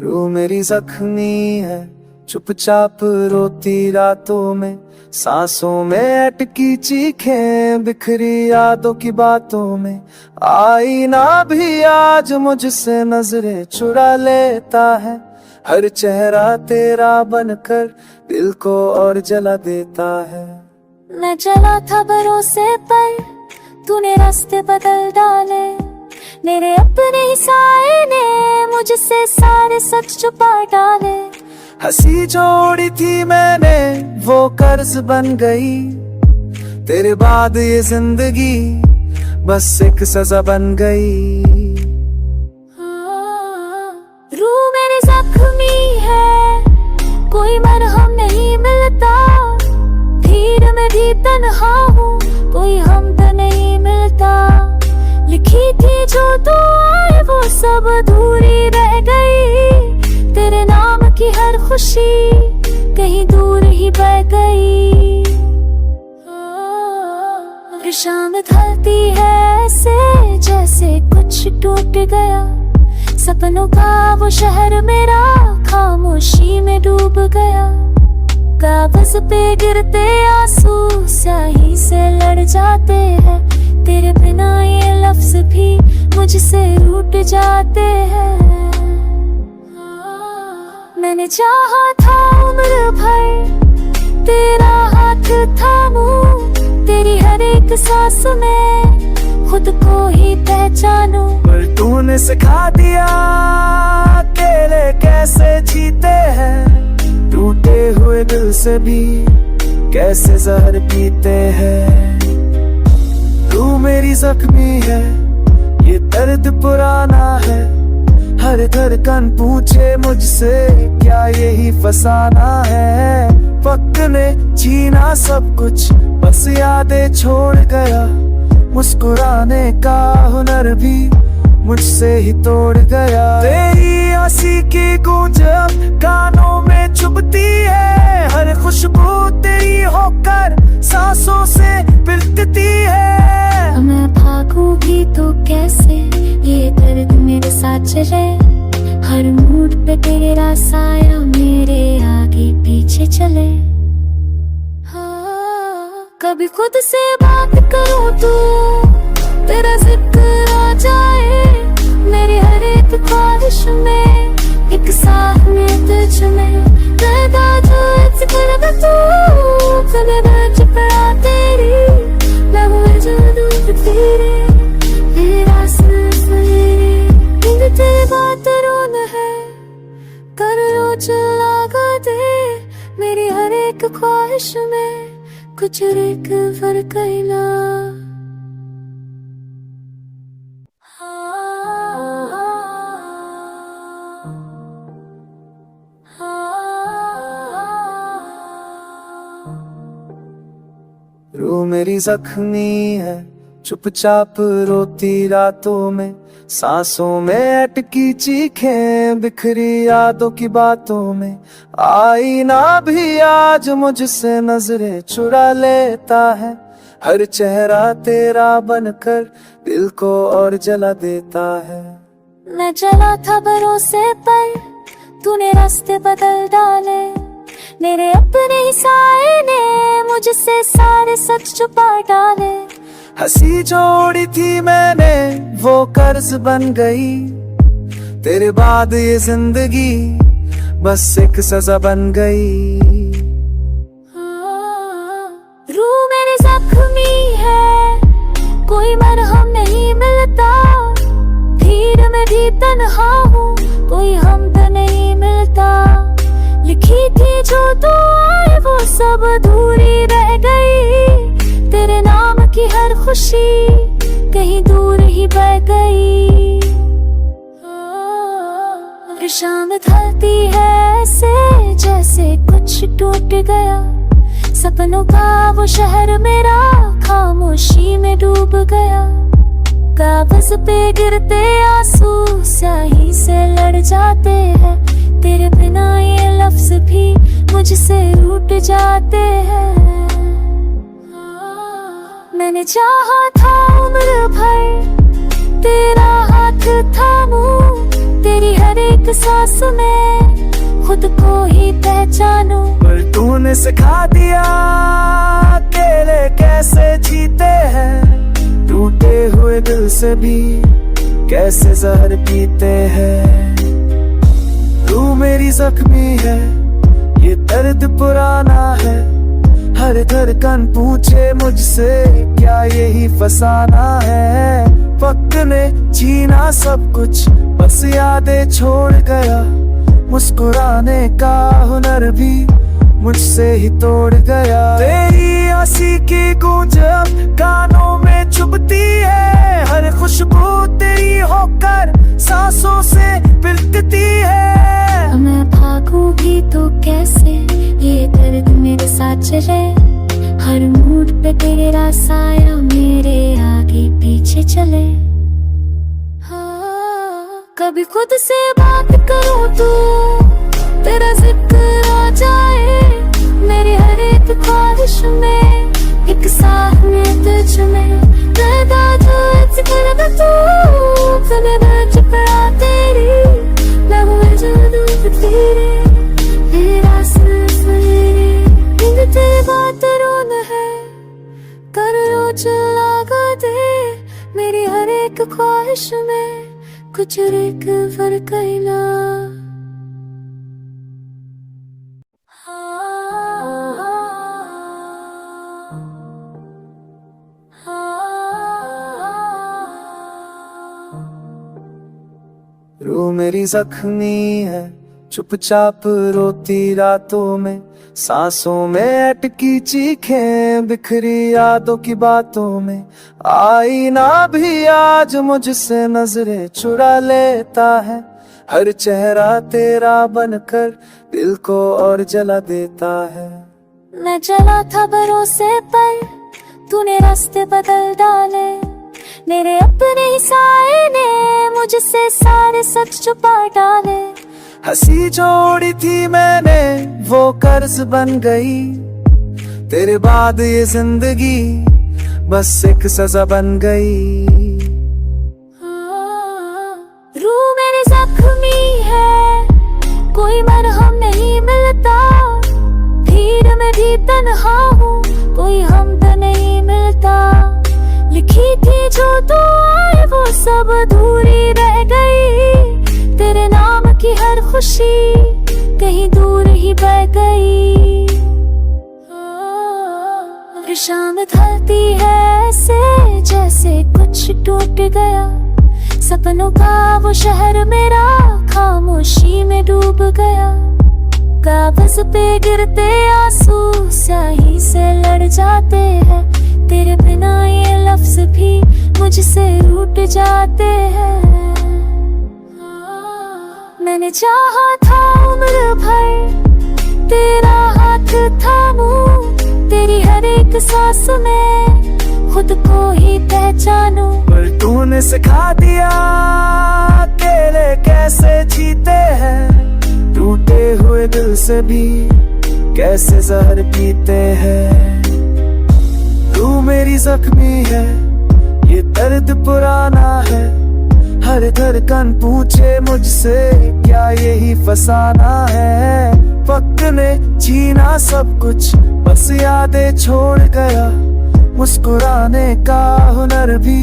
रूह मेरी जख्मी है, चुपचाप रोती रातों में, सांसों में अटकी चीखें, बिखरी यादों की बातों में। आईना भी आज मुझसे नजरें चुरा लेता है, हर चेहरा तेरा बनकर दिल को और जला देता है। मैं चला था भरोसे पर, तूने रास्ते बदल डाले, मेरे अपने ही साए ने मुझसे सारे सच छुपा डाले। हंसी जोड़ी थी मैंने वो कर्ज बन गई, तेरे बाद ये जिंदगी बस एक सजा बन गई। रूह मेरी जख्मी है, कोई मरहम नहीं मिलता, भीड़ में भी तन्हा हूँ, कोई हमदर्द नहीं मिलता। लिखी थी जो दुआएं वो सब अधूरी रह गई, तेरे नाम की हर खुशी कहीं दूर ही बह गई। फिर शाम ढलती है ऐसे जैसे कुछ टूट गया, सपनों का वो शहर मेरा खामोशी में डूब गया। कागज पे गिरते आंसू स्याही से लड़ जाते हैं, तेरे बिना ये लफ्ज भी मुझसे रूठ जाते हैं। मैंने चाहा था उम्र भर तेरा हाथ थामूं, तेरी हर एक सांस में खुद को ही पहचानूं। पर तूने सिखा दिया अकेले कैसे जीते हैं, टूटे हुए दिल से भी कैसे जहर पीते हैं। तू मेरी जख्मी है, ये दर्द पुराना है, हर धड़कन पूछे मुझसे क्या यही फसाना है। वक्त ने छीना सब कुछ, बस यादें छोड़ गया, मुस्कुराने का हुनर भी मुझसे ही तोड़ गया। तेरी हंसी की गूंज कानों में चुभती है, हर खुशबू तेरी होकर सांसों से बिलकती है। मैं भागूं भी तो कैसे, ये दर्द मेरे साथ चले, हर मूड पे तेरा साया मेरे आगे पीछे चले। कभी खुद से बात करूं तो तेरा जिक्र आ जाए, मेरी हर एक ख्वाहिश में एक साथ में तुझ में पैदा जो जिक्र तू कभी बच पड़ा तेरी, मैं हुए जो दूर तेरे, तेरा सवेरे नींद तेरी बात रोन है, कर रो चला दे, मेरी हर एक ख्वाहिश में कुछ एक फर्क ना। रूह मेरी जख्मी है, चुपचाप रोती रातों में, सांसों में अटकी चीखें, बिखरी यादों की बातों में। आईना भी आज मुझसे नजरें चुरा लेता है, हर चेहरा तेरा बनकर दिल को और जला देता है। मैं चला था भरोसे पर, तूने रास्ते बदल डाले, मेरे अपने ही साए ने मुझसे सारे सच छुपा डाले। हंसी जोड़ी थी मैंने वो कर्ज बन गई, तेरे बाद ये जिंदगी बस एक सजा बन गई। रूह मेरी जख्मी है, कोई मरहम नहीं मिलता, भीड़ में भी तन्हा हूँ, कोई हमदर्द नहीं मिलता। लिखी थी जो दुआएं वो सब अधूरी रह गई, तेरे नाम की हर खुशी कहीं दूर ही बह गई। फिर शाम ढलती है ऐसे जैसे कुछ टूट गया, सपनों का वो शहर मेरा खामोशी में डूब गया। कागज पे गिरते आंसू स्याही से लड़ जाते हैं, तेरे बिना ये लफ्ज भी मुझसे रूठ जाते हैं। मैंने चाहा था उम्र भर तेरा हाथ थामूं, तेरी हर एक एक सांस में खुद को ही पहचानूं। पर तूने सिखा दिया अकेले कैसे जीते हैं, टूटे हुए दिल से भी कैसे जहर पीते हैं। तू मेरी जख्मी है, ये दर्द पुराना है, हर धड़कन पूछे मुझसे क्या यही फसाना है। वक्त ने जीना सब कुछ बस यादें छोड़ गया, मुस्कुराने का हुनर भी मुझसे ही तोड़ गया। तेरी हंसी की गूंज अब कानों में चुभती है, हर खुशबू तेरी होकर सांसों से बिलकती है। मैं भागूं भी तो कैसे, ये दर्द मेरे साथ चले, हर मूड पे तेरा साया मेरे आगे पीछे चले। हाँ, कभी खुद से बात करूं तो तेरा जिक्र आ जाए, मेरी हर एक ख्वाहिश में एक सामने तुझ में पैदा जो जिक्र में तू कभी बच पड़ा तेरी लबों में जादू तेरे, तेरा सिर्फ मेरे नींद तेरी बात रोन है, कर रोज लगा दे मेरी हर एक ख्वाहिश में कुछ एक फर्क ही ना। रू मेरी जख्मी है, चुपचाप रोती रातों में, सांसों में अटकी चीखें बिखरी यादों की बातों में। आईना भी आज मुझसे नजरें चुरा लेता है, हर चेहरा तेरा बनकर दिल को और जला देता है। मैं चला था भरोसे पर, तूने रास्ते बदल डाले, मेरे अपने ही साए ने मुझसे सारे सच छुपा डाले। हंसी जोड़ी थी मैंने वो कर्ज बन गई, तेरे बाद ये जिंदगी बस एक सजा बन गई। रूह मेरी जख्मी है, कोई मरहम नहीं मिलता, भीड़ में भी तन्हा हूँ, कोई हम तो नहीं मिलता। लिखी थी जो दुआएं वो सब अधूरी रह गई, तेरे नाम की हर खुशी कहीं दूर ही बह गई। फिर शाम ढलती है ऐसे जैसे कुछ टूट गया, सपनों का वो शहर मेरा खामोशी में डूब गया। कागज पे गिरते आंसू स्याही से लड़ जाते हैं, तेरे बिना ये लफ्ज भी मुझसे रूठ जाते हैं। मैंने चाहा था उम्र भर तेरा हाथ थामूं, तेरी हर एक सांस में खुद को ही पहचानूं। पर तूने सिखा दिया अकेले कैसे जीते हैं, टूटे हुए दिल से भी कैसे जहर पीते हैं। तू मेरी जख्मी है, ये दर्द पुराना है, हर धड़कन पूछे मुझसे क्या यही फसाना है। वक्त ने जीना सब कुछ बस यादें छोड़ गया, मुस्कुराने का हुनर भी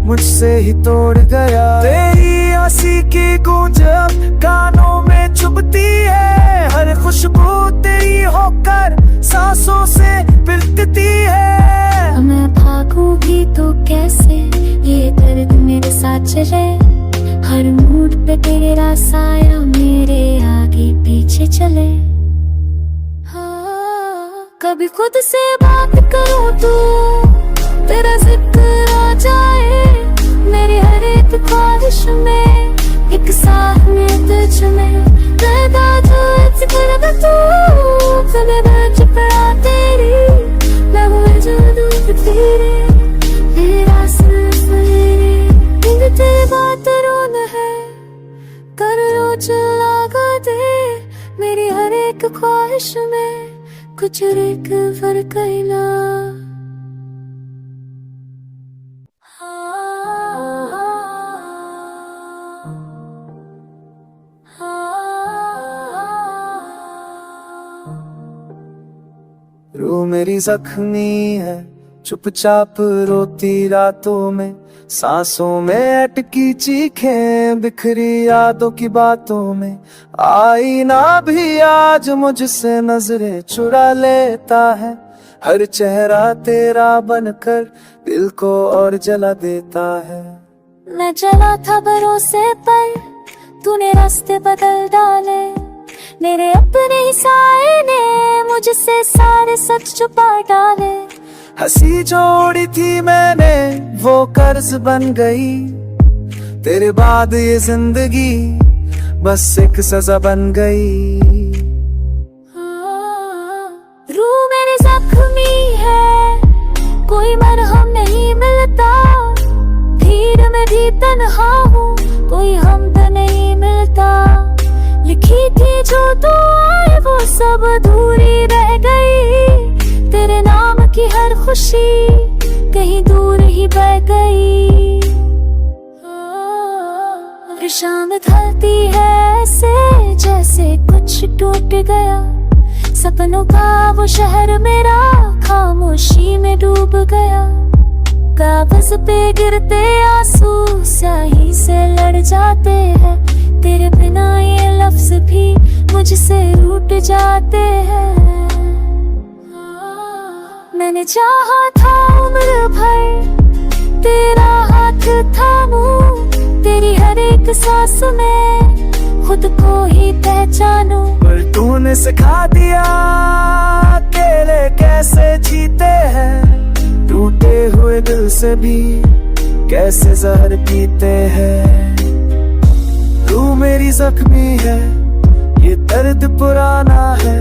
मुझसे ही तोड़ गया। तेरी हंसी की गूंज अब कानों में चुभती है, हर खुशबू तेरी होकर सांसों से बिलकती है। मैं भागूं भी तो कैसे, ये दर्द मेरे साथ चले, हर मूड पे तेरा साया मेरे आगे पीछे चले। हाँ, कभी खुद से बात करूं तो तेरा जिक्र आ जाए, मेरी हर एक ख्वाहिश में एक सामने तुझ में पैदा जो जिक्र में तू कभी बच पड़ा तेरी लबों में जादू तेरे, तेरा सिर्फ मेरे नींद तेरी बात रोन है, कर रोज लगा दे मेरी हर एक ख्वाहिश में कुछ एक फर्क ही ना। हाँ, हाँ, रूह मेरी जख्मी है, चुपचाप रोती रातों में, सांसों में अटकी चीखें, बिखरी यादों की बातों में। आईना भी आज मुझसे नजरें चुरा लेता है, हर चेहरा तेरा बनकर दिल को और जला देता है। मैं चला था भरोसे पर, तूने रास्ते बदल डाले, मेरे अपने ही साए ने मुझसे सारे सच छुपा डाले। हंसी जोड़ी थी मैंने वो कर्ज बन गई, तेरे बाद ये जिंदगी बस एक सजा बन गई। रूह मेरी जख्मी है, कोई मरहम नहीं मिलता, भीड़ में भी तन्हा हूँ, कोई हमद नहीं मिलता। लिखी थी जो दुआएं वो सब अधूरी रह गई, तेरे नाम की हर खुशी कहीं दूर ही बह गई। फिर शाम ढलती है ऐसे जैसे कुछ टूट गया, सपनों का वो शहर मेरा खामोशी में डूब गया। कागज पे गिरते आंसू स्याही से लड़ जाते हैं, तेरे बिना ये लफ्ज भी मुझसे रूठ जाते हैं। मैंने चाहा था उम्र भर तेरा हाथ थामूं, तेरी हर एक सांस में खुद को ही पहचानूं। पर तूने सिखा दिया अकेले कैसे जीते हैं, टूटे हुए दिल से भी कैसे जहर पीते हैं। तू मेरी जख्मी है, ये दर्द पुराना है,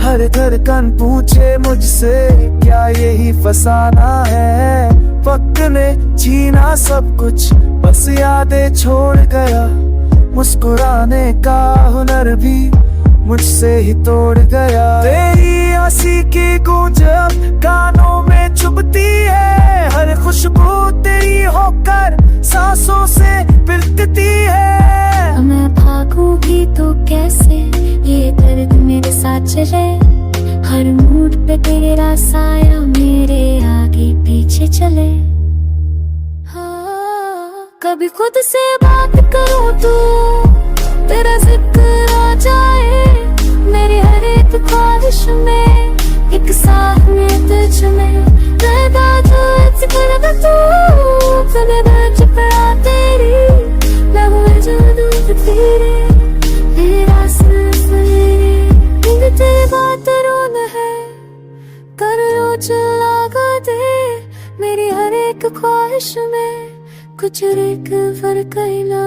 हर धड़कन पूछे मुझसे क्या यही फसाना है। वक्त ने छीना सब कुछ, बस यादें छोड़ गया, मुस्कुराने का हुनर भी मुझसे ही तोड़ गया। तेरी हंसी की गूंज कानों में चुभती है, हर खुशबू तेरी होकर सांसों से बिलकती है। मैं भागूं भी तो कैसे, ये दर्द मेरे साथ चले, हर मूड पे तेरा साया मेरे आगे पीछे चले। हाँ, कभी खुद से बात करूं तो तेरा जिक्र आ जाए, मेरी हर एक ख्वाहिश में एक साथ में तुझ में पैदा जो कर तू, फिर बच पड़ा तेरी लहू जादू तेरे, तेरा सांस मेरे तेरी बात रोन है, कर लो चला दे, मेरी हर एक ख्वाहिश में कुछ एक फर्क ही ना।